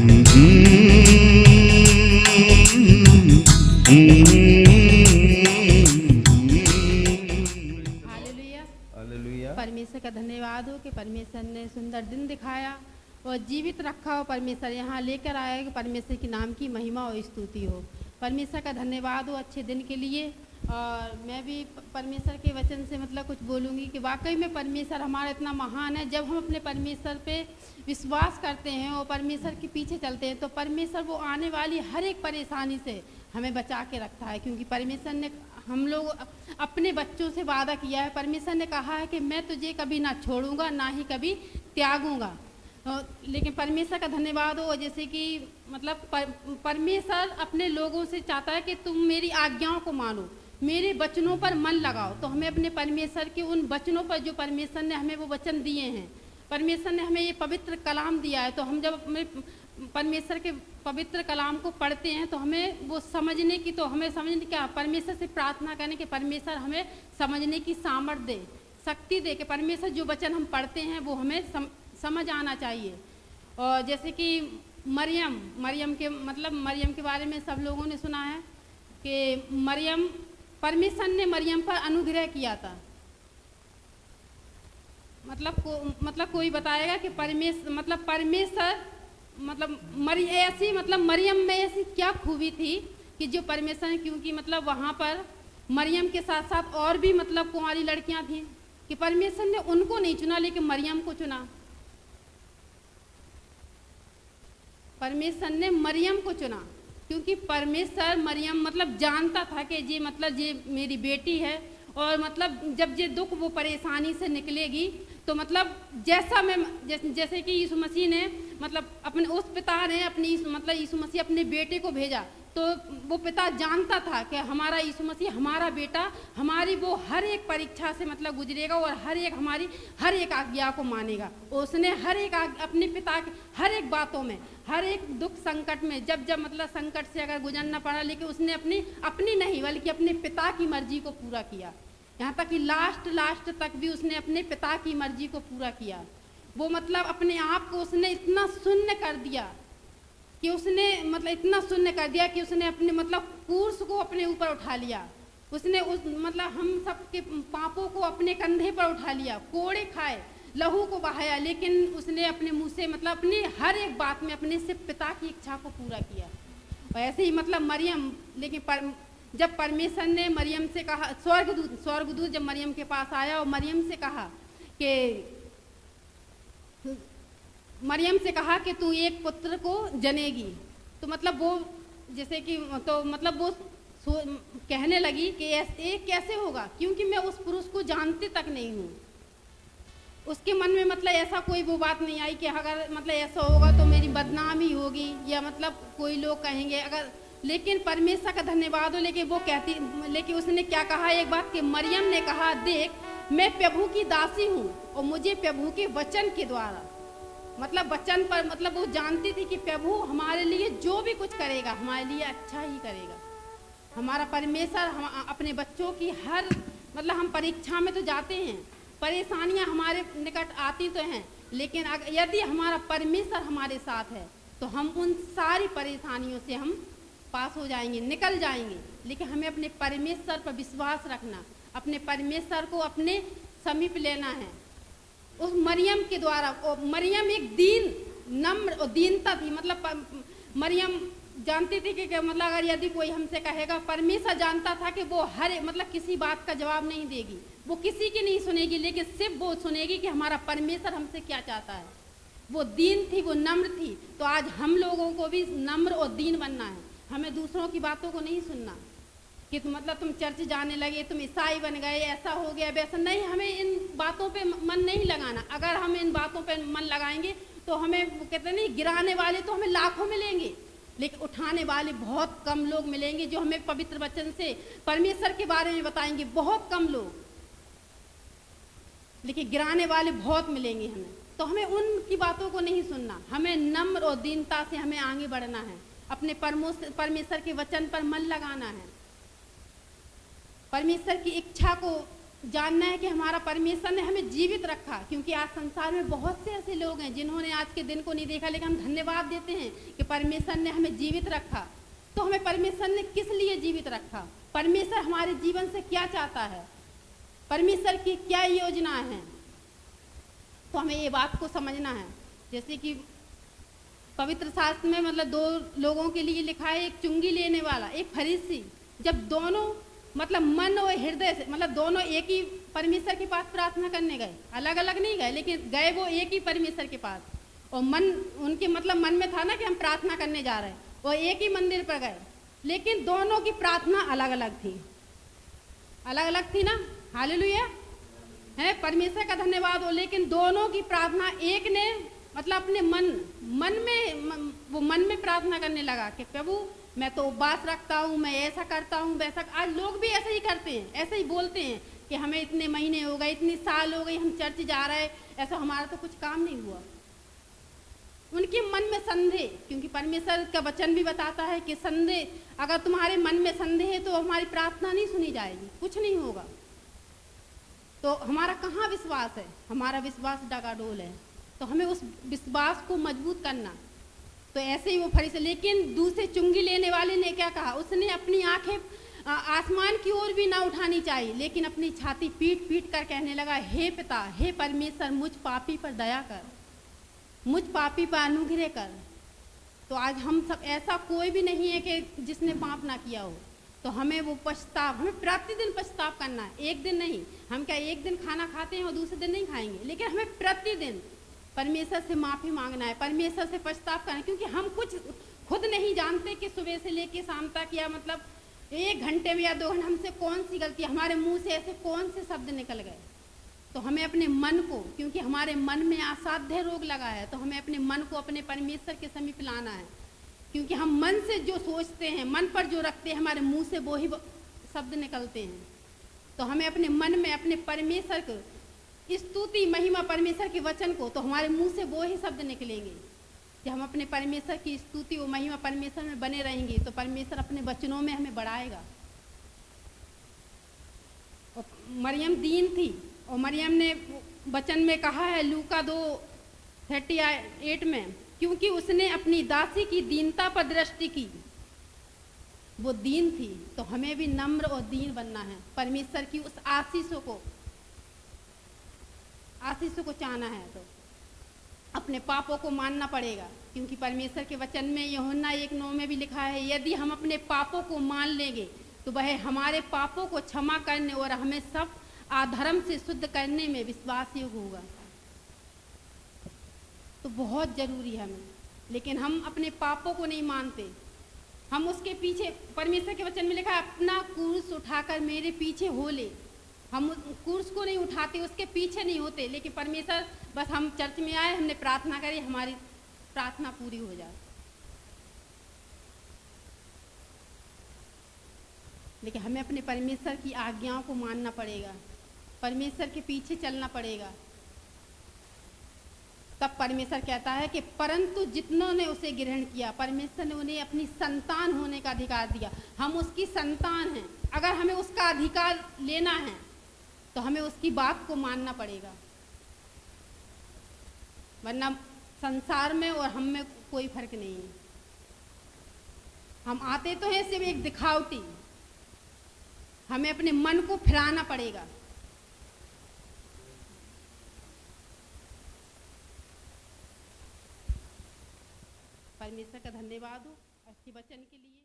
परमेश्वर का धन्यवाद हो कि परमेश्वर ने सुंदर दिन दिखाया और जीवित रखा हो। परमेश्वर यहाँ लेकर आया कि परमेश्वर के नाम की महिमा और स्तुति हो। परमेश्वर का धन्यवाद हो अच्छे दिन के लिए। और मैं भी परमेश्वर के वचन से मतलब कुछ बोलूँगी कि वाकई में परमेश्वर हमारा इतना महान है। जब हम अपने परमेश्वर पे विश्वास करते हैं और परमेश्वर के पीछे चलते हैं तो परमेश्वर वो आने वाली हर एक परेशानी से हमें बचा के रखता है, क्योंकि परमेश्वर ने हम लोग अपने बच्चों से वादा किया है। परमेश्वर ने कहा है कि मैं तुझे कभी ना छोड़ूंगा ना ही कभी त्यागूंगा। लेकिन परमेश्वर का धन्यवाद हो जैसे कि मतलब परमेश्वर अपने लोगों से चाहता है कि तुम मेरी आज्ञाओं को मानो, मेरे वचनों पर मन लगाओ। तो हमें अपने परमेश्वर के उन वचनों पर, जो परमेश्वर ने हमें वो वचन दिए हैं, परमेश्वर ने हमें ये पवित्र कलाम दिया है, तो हम जब अपने परमेश्वर के पवित्र कलाम को पढ़ते हैं तो हमें वो समझने की, तो हमें समझने क्या, परमेश्वर से प्रार्थना करने कि परमेश्वर हमें समझने की सामर्थ्य दे, शक्ति दे कि परमेश्वर जो वचन हम पढ़ते हैं वो हमें समझ आना चाहिए। और जैसे कि मरियम के बारे में सब लोगों ने सुना है कि परमेश्वर ने मरियम पर अनुग्रह किया था। मतलब कोई बताएगा कि परमेश्वर मरियम में ऐसी क्या खूबी थी कि जो परमेश्वर ने, क्योंकि मतलब वहाँ पर मरियम के साथ साथ और भी मतलब कुंवारी लड़कियां थीं कि परमेश्वर ने उनको नहीं चुना लेकिन मरियम को चुना। परमेश्वर ने मरियम को चुना क्योंकि परमेश्वर मरियम जानता था कि ये मेरी बेटी है और जब ये दुख वो परेशानी से निकलेगी तो जैसे कि यीशु मसीह ने अपने उस पिता ने यीशु मसीह अपने बेटे को भेजा, तो वो पिता जानता था कि हमारा यीशु मसीह, हमारा बेटा हमारी वो हर एक परीक्षा से गुजरेगा और हमारी हर एक आज्ञा को मानेगा। उसने हर एक अपने पिता के हर एक बातों में, हर एक दुख संकट में, जब संकट से अगर गुजरना पड़ा, लेकिन उसने अपनी नहीं बल्कि अपने पिता की मर्जी को पूरा किया। यहाँ तक कि लास्ट तक भी उसने अपने पिता की मर्जी को पूरा किया। वो अपने आप को उसने इतना शून्य कर दिया कि उसने उसने अपने क्रूस को अपने ऊपर उठा लिया। उसने हम सबके पापों को अपने कंधे पर उठा लिया, कोड़े खाए, लहू को बहाया, लेकिन उसने अपने मुंह से अपनी हर एक बात में अपने से पिता की इच्छा को पूरा किया। और ऐसे ही मरियम, लेकिन जब परमेश्वर ने मरियम से कहा, स्वर्गदूत जब मरियम के पास आया और मरियम से कहा कि तू एक पुत्र को जनेगी, तो वो जैसे कि वो कहने लगी कि ये कैसे होगा, क्योंकि मैं उस पुरुष को जानती तक नहीं हूँ। उसके मन में ऐसा कोई वो बात नहीं आई कि अगर ऐसा होगा तो मेरी बदनामी होगी या कोई लोग कहेंगे अगर, लेकिन परमेश्वर का धन्यवाद हो। लेकिन उसने क्या कहा एक बात कि मरियम ने कहा, देख मैं प्रभु की दासी हूँ और मुझे प्रभु के वचन के द्वारा, वचन पर वो जानती थी कि प्रभु हमारे लिए जो भी कुछ करेगा हमारे लिए अच्छा ही करेगा। हमारा परमेश्वर हम अपने बच्चों की हर हम परीक्षा में तो जाते हैं, परेशानियां हमारे निकट आती तो हैं, लेकिन यदि हमारा परमेश्वर हमारे साथ है तो हम उन सारी परेशानियों से हम पास हो जाएंगे, निकल जाएंगे। लेकिन हमें अपने परमेश्वर पर विश्वास रखना, अपने परमेश्वर को अपने समीप लेना है। उस मरियम के द्वारा, मरियम एक नम्र और दीनता थी। मरियम जानती थी कि अगर यदि कोई हमसे कहेगा, परमेश्वर जानता था कि वो हर किसी बात का जवाब नहीं देगी, वो किसी की नहीं सुनेगी, लेकिन सिर्फ वो सुनेगी कि हमारा परमेश्वर हमसे क्या चाहता है। वो दीन थी, वो नम्र थी। तो आज हम लोगों को भी नम्र और दीन बनना है। हमें दूसरों की बातों को नहीं सुनना कि तुम चर्च जाने लगे, तुम ईसाई बन गए, ऐसा हो गया, वैसा नहीं। हमें इन बातों पे मन नहीं लगाना। अगर हम इन बातों पे मन लगाएंगे तो हमें, कहते नहीं, गिराने वाले तो हमें लाखों मिलेंगे, लेकिन उठाने वाले बहुत कम लोग मिलेंगे जो हमें पवित्र वचन से परमेश्वर के बारे में बताएंगे। बहुत कम लोग, लेकिन गिराने वाले बहुत मिलेंगे हमें। तो हमें उनकी बातों को नहीं सुनना, हमें नम्र और दीनता से हमें आगे बढ़ना है, अपने परमेश्वर के वचन पर मन लगाना है, परमेश्वर की इच्छा को जानना है कि हमारा परमेश्वर ने हमें जीवित रखा, क्योंकि आज संसार में बहुत से ऐसे लोग हैं जिन्होंने आज के दिन को नहीं देखा, लेकिन हम धन्यवाद देते हैं कि परमेश्वर ने हमें जीवित रखा। तो हमें परमेश्वर ने किस लिए जीवित रखा, परमेश्वर हमारे जीवन से क्या चाहता है, परमेश्वर की क्या योजना है, तो हमें ये बात को समझना है। जैसे कि पवित्र शास्त्र में मतलब दो लोगों के लिए लिखा है, एक चुंगी लेने वाला, एक फरीसी। जब दोनों मतलब मन और हृदय से मतलब दोनों एक ही परमेश्वर के पास प्रार्थना करने गए, अलग अलग नहीं गए, लेकिन गए वो एक ही परमेश्वर के पास, और मन उनके मतलब मन में था ना कि हम प्रार्थना करने जा रहे हैं, वो एक ही मंदिर पर गए, लेकिन दोनों की प्रार्थना अलग अलग थी, अलग अलग थी ना। हालेलुया है, परमेश्वर का धन्यवाद हो। लेकिन दोनों की प्रार्थना, एक ने मतलब अपने मन में प्रार्थना करने लगा कि प्रभु मैं तो उपवास रखता हूँ, मैं ऐसा करता हूँ वैसा। आज लोग भी ऐसे ही करते हैं, ऐसे ही बोलते हैं कि हमें इतने महीने हो गए, इतनी साल हो गई, हम चर्च जा रहे हैं, ऐसा हमारा तो कुछ काम नहीं हुआ। उनके मन में संदेह, क्योंकि परमेश्वर का वचन भी बताता है कि संदेह, अगर तुम्हारे मन में संदेह है तो हमारी प्रार्थना नहीं सुनी जाएगी, कुछ नहीं होगा। तो हमारा कहाँ विश्वास है, हमारा विश्वास डगाडोल है, तो हमें उस विश्वास को मजबूत करना। तो ऐसे ही वो फरीसी, लेकिन दूसरे चुंगी लेने वाले ने क्या कहा, उसने अपनी आंखें आसमान की ओर भी ना उठानी चाहिए, लेकिन अपनी छाती पीट पीट कर कहने लगा, हे पिता, हे परमेश्वर, मुझ पापी पर दया कर, मुझ पापी पर अनुग्रह कर। तो आज हम सब, ऐसा कोई भी नहीं है कि जिसने पाप ना किया हो। तो हमें वो पछताव, हमें प्रतिदिन पछताव करना है, एक दिन नहीं। हम क्या एक दिन खाना खाते हैं और दूसरे दिन नहीं खाएंगे, लेकिन हमें प्रतिदिन परमेश्वर से माफ़ी मांगना है, परमेश्वर से पछताव करना है, क्योंकि हम कुछ खुद नहीं जानते कि सुबह से लेके शाम तक या मतलब 1 घंटे में या 2 घंटे हमसे कौन सी गलती, हमारे मुंह से ऐसे कौन से शब्द निकल गए। तो हमें अपने मन को, क्योंकि हमारे मन में असाध्य रोग लगा है, तो हमें अपने मन को अपने परमेश्वर के समीप लाना है, क्योंकि हम मन से जो सोचते हैं, मन पर जो रखते हैं, हमारे मुंह से वो ही शब्द निकलते हैं। तो हमें अपने मन में अपने परमेश्वर को स्तुति महिमा, परमेश्वर के वचन को, तो हमारे मुंह से वो ही शब्द निकलेंगे। जब हम अपने परमेश्वर की स्तुति और महिमा परमेश्वर में बने रहेंगे, तो परमेश्वर अपने वचनों में हमें बढ़ाएगा। और मरियम दीन थी, और मरियम ने वचन में कहा है लूका 2:38 में, क्योंकि उसने अपनी दासी की दीनता पर दृष्टि की, वो दीन थी। तो हमें भी नम्र और दीन बनना है, परमेश्वर की उस आशीषों को चाहना है, तो अपने पापों को मानना पड़ेगा, क्योंकि परमेश्वर के वचन में यूहन्ना 1:9 में भी लिखा है, यदि हम अपने पापों को मान लेंगे तो वह हमारे पापों को क्षमा करने और हमें सब अधर्म से शुद्ध करने में विश्वास योग्य होगा। तो बहुत जरूरी है हमें, लेकिन हम अपने पापों को नहीं मानते, हम उसके पीछे, परमेश्वर के वचन में लिखा है अपना क्रूस उठाकर मेरे पीछे हो ले। हम क्रूस को नहीं उठाते, उसके पीछे नहीं होते, लेकिन परमेश्वर, बस हम चर्च में आए, हमने प्रार्थना करी, हमारी प्रार्थना पूरी हो जाए, लेकिन हमें अपने परमेश्वर की आज्ञाओं को मानना पड़ेगा, परमेश्वर के पीछे चलना पड़ेगा। तब परमेश्वर कहता है कि परंतु जितनों ने उसे ग्रहण किया, परमेश्वर ने उन्हें अपनी संतान होने का अधिकार दिया। हम उसकी संतान हैं, अगर हमें उसका अधिकार लेना है तो हमें उसकी बात को मानना पड़ेगा, वरना संसार में और हम में कोई फर्क नहीं है। हम आते तो हैं सिर्फ एक दिखावटी, हमें अपने मन को फिराना पड़ेगा। परमेश्वर का धन्यवाद हो अच्छे वचन के लिए।